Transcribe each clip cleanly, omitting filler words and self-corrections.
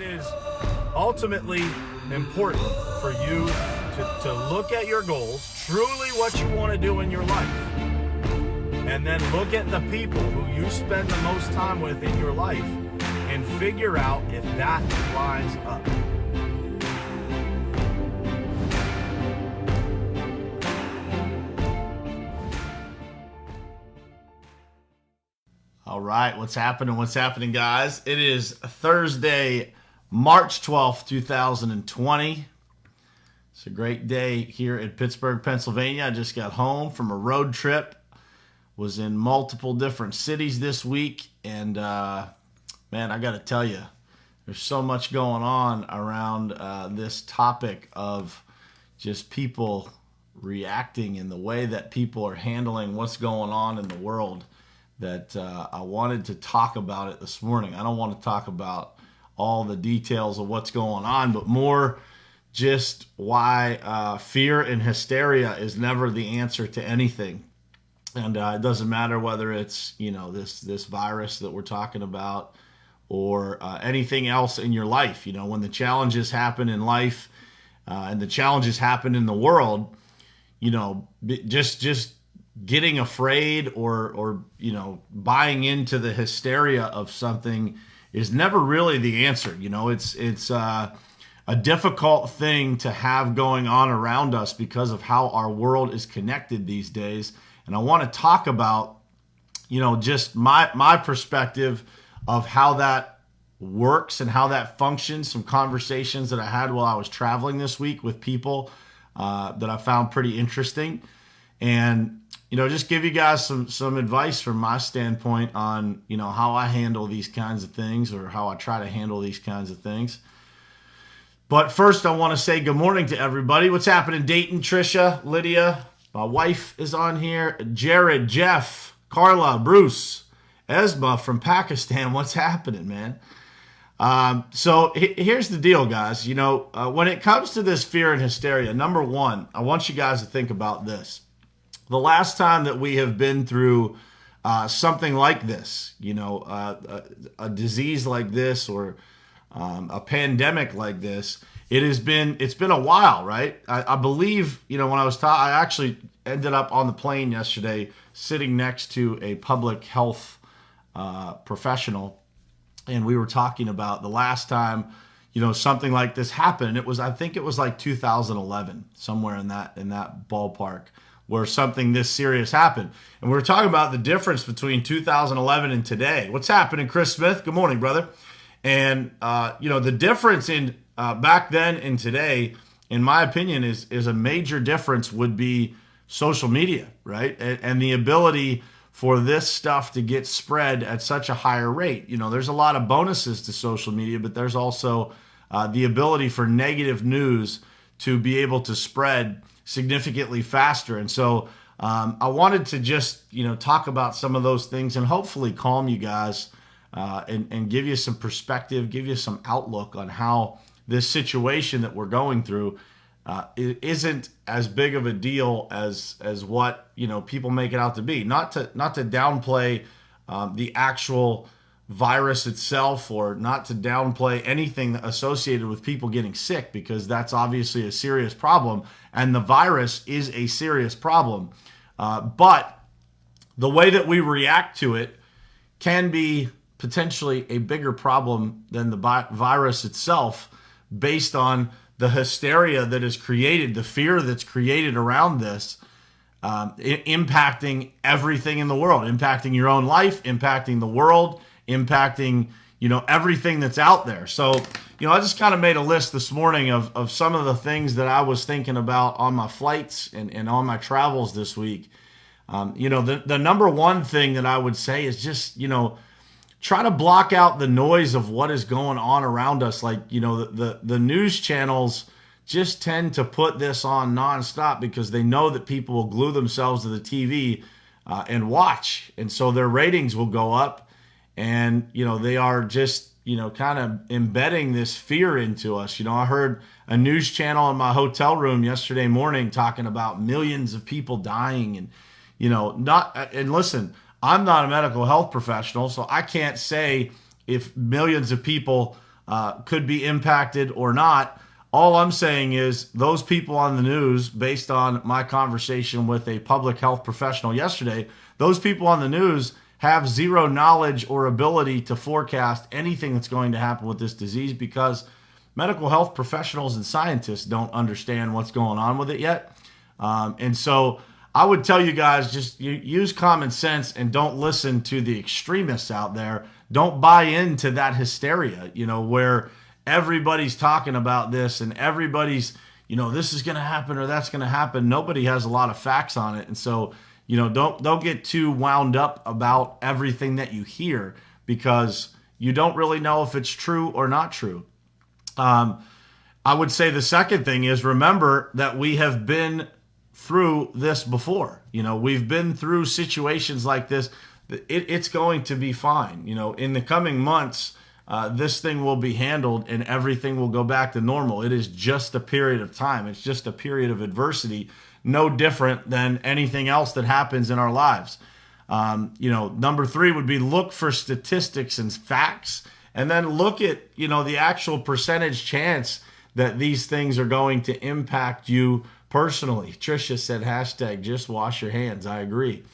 It is ultimately important for you to look at your goals, truly what you want to do in your life, and then look at the people who you spend the most time with in your life and figure out if that lines up. All right, what's happening? What's happening, guys? It is Thursday, March 12th, 2020. It's a great day here in Pittsburgh, Pennsylvania. I just got home from a road trip. Was in multiple different cities this week, and man, I got to tell you, there's so much going on around this topic of just people reacting in the way that people are handling what's going on in the world that I wanted to talk about it this morning. I don't want to talk about all the details of what's going on, but more just why fear and hysteria is never the answer to anything. And it doesn't matter whether it's, this virus that we're talking about or anything else in your life. When the challenges happen in life and the challenges happen in the world, just getting afraid or buying into the hysteria of something is never really the answer. It's a difficult thing to have going on around us because of how our world is connected these days. And I want to talk about, just my perspective of how that works and how that functions. Some conversations that I had while I was traveling this week with people that I found pretty interesting. And just give you guys some advice from my standpoint on, how I handle these kinds of things or how I try to handle these kinds of things. But first, I want to say good morning to everybody. What's happening? Dayton, Trisha, Lydia, my wife is on here. Jared, Jeff, Carla, Bruce, Esma from Pakistan. What's happening, man? So here's the deal, guys. When it comes to this fear and hysteria, number one, I want you guys to think about this. The last time that we have been through something like this, a disease like this or a pandemic like this, it's been a while, right? I believe, when I was I actually ended up on the plane yesterday sitting next to a public health professional, and we were talking about the last time, something like this happened. I think it was like 2011, somewhere in that ballpark, where something this serious happened. And we were talking about the difference between 2011 and today. What's happening, Chris Smith? Good morning, brother. And, the difference in back then and today, in my opinion, is a major difference would be social media, right? And the ability for this stuff to get spread at such a higher rate. There's a lot of bonuses to social media, but there's also the ability for negative news to be able to spread significantly faster. And so I wanted to just, talk about some of those things and hopefully calm you guys and give you some perspective, give you some outlook on how this situation that we're going through isn't as big of a deal as what, people make it out to be. Not to downplay the actual virus itself or not to downplay anything associated with people getting sick, because that's obviously a serious problem and the virus is a serious problem. But the way that we react to it can be potentially a bigger problem than the virus itself, based on the hysteria that is created, the fear that's created around this, impacting everything in the world, impacting your own life, impacting the world, impacting, everything that's out there. So, I just kind of made a list this morning of some of the things that I was thinking about on my flights and on my travels this week. The number one thing that I would say is just, try to block out the noise of what is going on around us. Like, the news channels just tend to put this on nonstop because they know that people will glue themselves to the TV and watch. And so their ratings will go up, and, they are just, kind of embedding this fear into us. I heard a news channel in my hotel room yesterday morning talking about millions of people dying and, and listen, I'm not a medical health professional, so I can't say if millions of people could be impacted or not. All I'm saying is those people on the news, based on my conversation with a public health professional yesterday, those people on the news have zero knowledge or ability to forecast anything that's going to happen with this disease, because medical health professionals and scientists don't understand what's going on with it yet. And so I would tell you guys, just use common sense and don't listen to the extremists out there. Don't buy into that hysteria, where everybody's talking about this and everybody's, this is going to happen or that's going to happen. Nobody has a lot of facts on it. And so, don't get too wound up about everything that you hear, because you don't really know if it's true or not true. I would say the second thing is, remember that we have been through this before. We've been through situations like this. It's going to be fine. In the coming months, this thing will be handled and everything will go back to normal. It is just a period of time. It's just a period of adversity, no different than anything else that happens in our lives. Number 3 would be look for statistics and facts, and then look at, the actual percentage chance that these things are going to impact you personally. Trisha said, hashtag just wash your hands. I agree.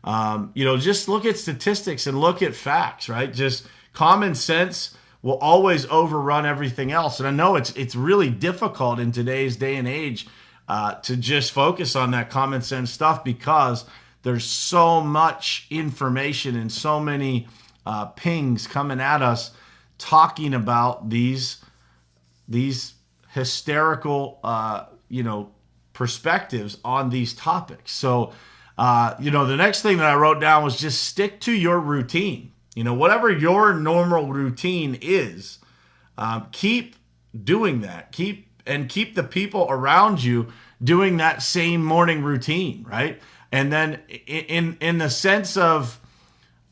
Just look at statistics and look at facts, right? Just common sense will always overrun everything else. And I know it's really difficult in today's day and age to just focus on that common sense stuff, because there's so much information and so many pings coming at us talking about these hysterical, perspectives on these topics. So, the next thing that I wrote down was just stick to your routine. Whatever your normal routine is, keep doing that. Keep the people around you doing that same morning routine, right? And then in the sense of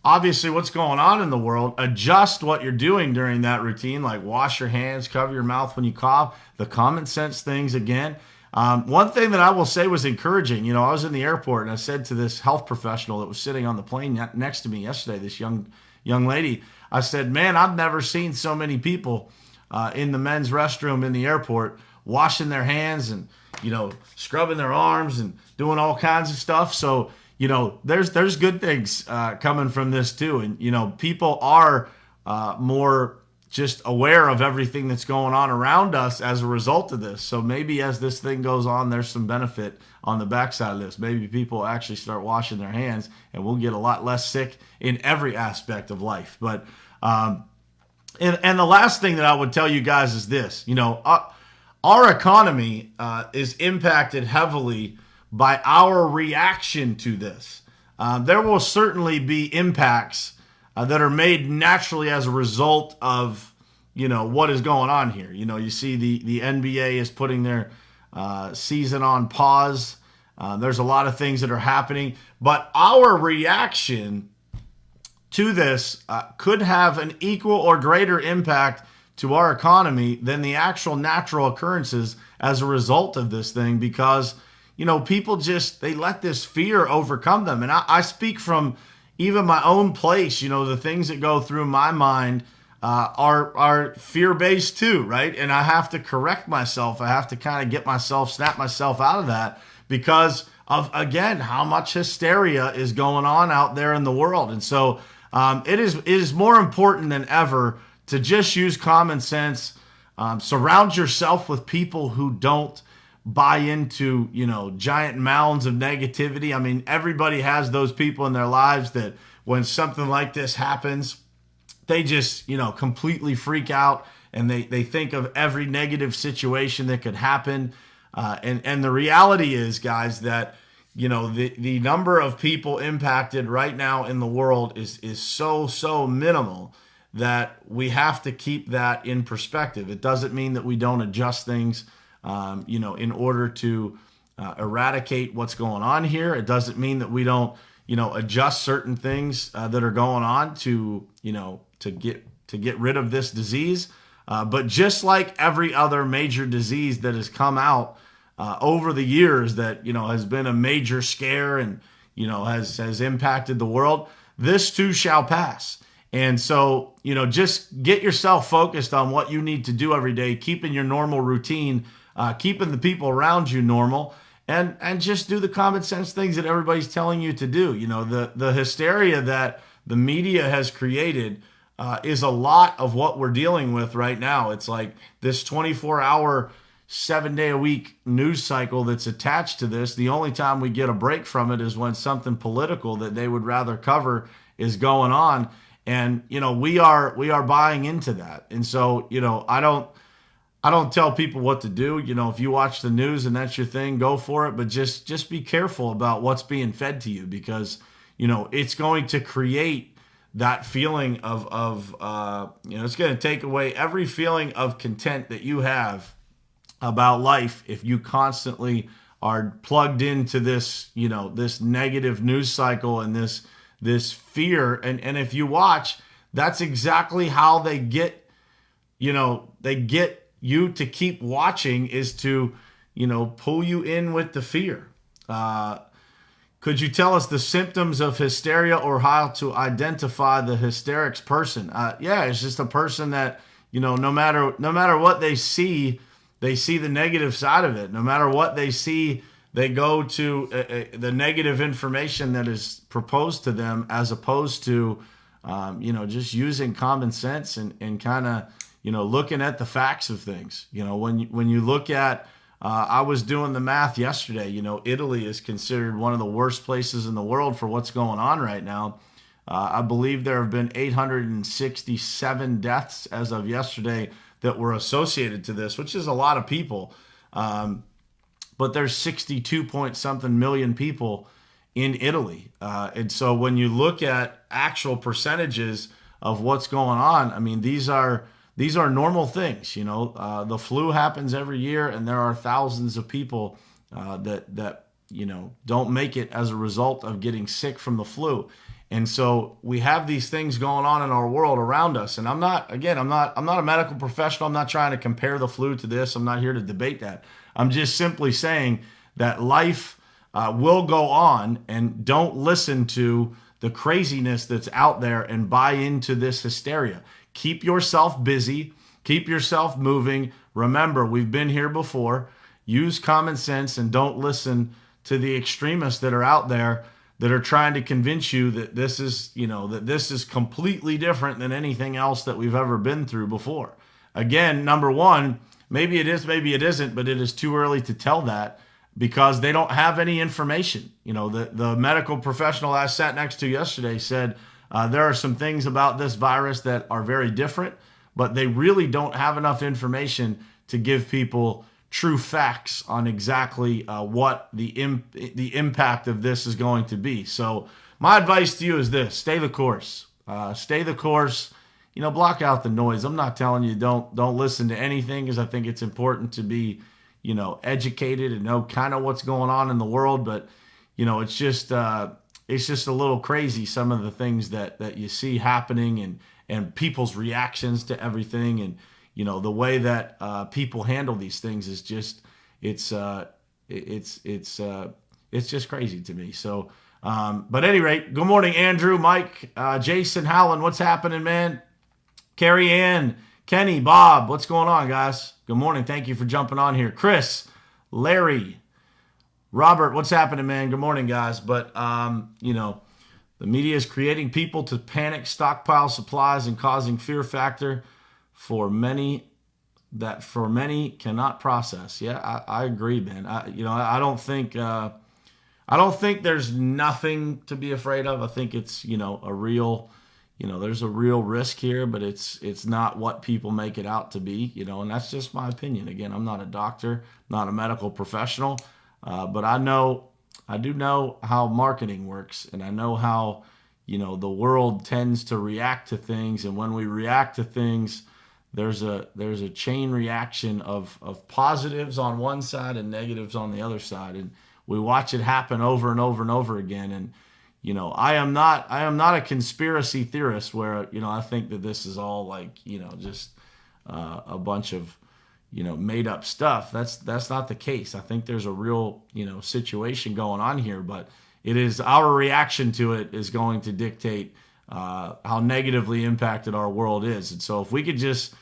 obviously what's going on in the world, adjust what you're doing during that routine, like wash your hands, cover your mouth when you cough, the common sense things again. One thing that I will say was encouraging. I was in the airport and I said to this health professional that was sitting on the plane next to me yesterday, this young lady, I said, man, I've never seen so many people in the men's restroom in the airport washing their hands and, scrubbing their arms and doing all kinds of stuff. So, there's good things coming from this too. And, people are more just aware of everything that's going on around us as a result of this. So maybe as this thing goes on, there's some benefit on the backside of this. Maybe people actually start washing their hands and we'll get a lot less sick in every aspect of life. But, and the last thing that I would tell you guys is this, our economy is impacted heavily by our reaction to this. There will certainly be impacts that are made naturally as a result of, what is going on here. You see the NBA is putting their season on pause. There's a lot of things that are happening, but our reaction to this could have an equal or greater impact to our economy than the actual natural occurrences as a result of this thing, because, people they let this fear overcome them. And I speak from even my own place, the things that go through my mind are fear-based too, right? And I have to correct myself. I have to kind of snap myself out of that, because of, again, how much hysteria is going on out there in the world. And so it is more important than ever to just use common sense. Surround yourself with people who don't buy into, giant mounds of negativity. I mean, everybody has those people in their lives that when something like this happens, they just, completely freak out and they think of every negative situation that could happen. And the reality is, guys, that, the number of people impacted right now in the world is so minimal that we have to keep that in perspective. It doesn't mean that we don't adjust things, in order to eradicate what's going on here. It doesn't mean that we don't, adjust certain things that are going on to get rid of this disease. But just like every other major disease that has come out over the years that, has been a major scare and, has impacted the world, this too shall pass. And so, just get yourself focused on what you need to do every day, keeping your normal routine, keeping the people around you normal, and just do the common sense things that everybody's telling you to do. The hysteria that the media has created is a lot of what we're dealing with right now. It's like this 24-hour, 7-day-a-week news cycle that's attached to this. The only time we get a break from it is when something political that they would rather cover is going on. And we are buying into that. And so I don't tell people what to do. If you watch the news and that's your thing, go for it. But just be careful about what's being fed to you, because it's going to create that feeling of it's going to take away every feeling of content that you have about life if you constantly are plugged into this this negative news cycle and this fear. And if you watch, that's exactly how they get you to keep watching, is to pull you in with the fear. Could you tell us the symptoms of hysteria or how to identify the hysterics person? It's just a person that no matter what they see the negative side of it. No matter what they see, they go to the negative information that is proposed to them, as opposed to, just using common sense and kind of, looking at the facts of things. When you look at, I was doing the math yesterday. Italy is considered one of the worst places in the world for what's going on right now. I believe there have been 867 deaths as of yesterday that were associated to this, which is a lot of people. But there's 62 point something million people in Italy. And so when you look at actual percentages of what's going on, I mean, these are normal things. The flu happens every year, and there are thousands of people that don't make it as a result of getting sick from the flu. And so we have these things going on in our world around us. And I'm not a medical professional. I'm not trying to compare the flu to this. I'm not here to debate that. I'm just simply saying that life will go on, and don't listen to the craziness that's out there and buy into this hysteria. Keep yourself busy. Keep yourself moving. Remember, we've been here before. Use common sense and don't listen to the extremists that are out there that are trying to convince you that this is completely different than anything else that we've ever been through before. Again, number one, maybe it is, maybe it isn't, but it is too early to tell that, because they don't have any information. The medical professional I sat next to yesterday said there are some things about this virus that are very different, but they really don't have enough information to give people true facts on exactly what the impact of this is going to be. So my advice to you is this: stay the course. Stay the course. Block out the noise. I'm not telling you don't listen to anything, because I think it's important to be educated and know kind of what's going on in the world. But it's just a little crazy, some of the things that you see happening, and people's reactions to everything, and the way that people handle these things is just it's just crazy to me. So, but at any rate, good morning, Andrew, Mike, Jason, Howland, what's happening, man? Carrie Ann, Kenny, Bob, what's going on, guys? Good morning. Thank you for jumping on here. Chris, Larry, Robert, what's happening, man? Good morning, guys. But the media is creating people to panic, stockpile supplies, and causing fear factor for many cannot process. Yeah, I agree, man. I don't think there's nothing to be afraid of. I think it's a real, there's a real risk here, but it's not what people make it out to be. And that's just my opinion. Again, I'm not a doctor, not a medical professional, but I do know how marketing works, and I know how the world tends to react to things, and when we react to things, there's a chain reaction of positives on one side and negatives on the other side, and we watch it happen over and over and over again. And I am not a conspiracy theorist where I think that this is all like just a bunch of made up stuff. That's not the case. I think there's a real situation going on here, but it is our reaction to it is going to dictate how negatively impacted our world is. And so if we could just,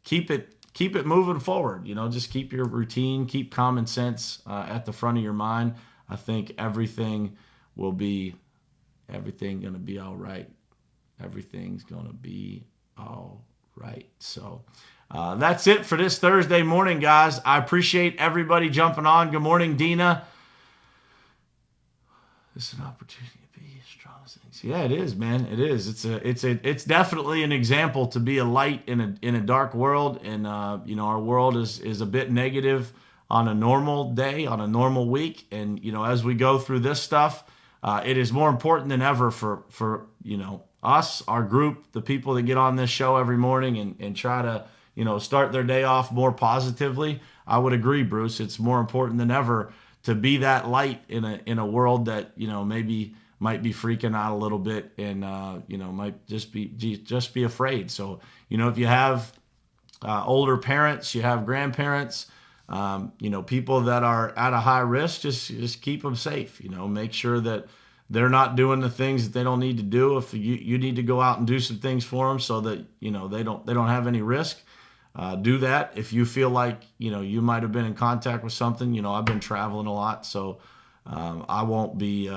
keep it moving forward, just keep your routine, keep common sense at the front of your mind, I think everything going to be all right. Everything's going to be all right. So that's it for this Thursday morning, guys. I appreciate everybody jumping on. Good morning, Dina. This is an opportunity to be as strong as things. Yeah, it is, man. It is. It's definitely an example to be a light in a dark world. And our world is a bit negative on a normal day, on a normal week. And as we go through this stuff, it is more important than ever for us, our group, the people that get on this show every morning and try to start their day off more positively. I would agree, Bruce. It's more important than ever to be that light in a world that maybe might be freaking out a little bit and might just be afraid. So if you have older parents, you have grandparents, people that are at a high risk, just keep them safe. Make sure that they're not doing the things that they don't need to do. If you need to go out and do some things for them so that they don't have any risk, do that. If you feel like you might have been in contact with something, I've been traveling a lot, so I won't be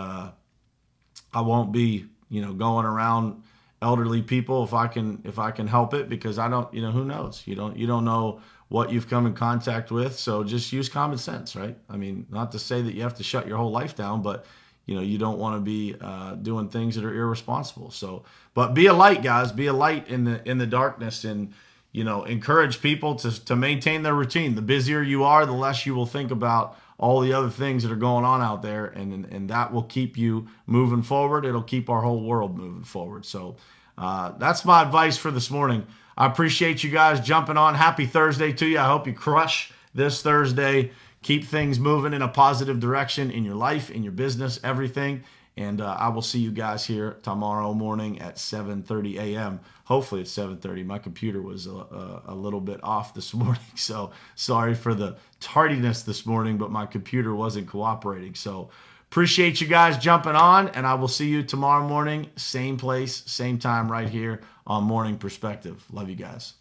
going around elderly people if I can help it, because I don't who knows, you don't know what you've come in contact with. So just use common sense, right? I mean, not to say that you have to shut your whole life down, but you don't want to be doing things that are irresponsible. So, but be a light, guys. Be a light in the darkness, and encourage people to maintain their routine. The busier you are, the less you will think about all the other things that are going on out there, and that will keep you moving forward. It'll keep our whole world moving forward. So that's my advice for this morning. I appreciate you guys jumping on. Happy Thursday to you. I hope you crush this Thursday. Keep things moving in a positive direction in your life, in your business, everything. And I will see you guys here tomorrow morning at 7:30 a.m. Hopefully it's 7:30. My computer was a little bit off this morning, so sorry for the tardiness this morning, but my computer wasn't cooperating. So appreciate you guys jumping on, and I will see you tomorrow morning, same place, same time, right here on Morning Perspective. Love you guys.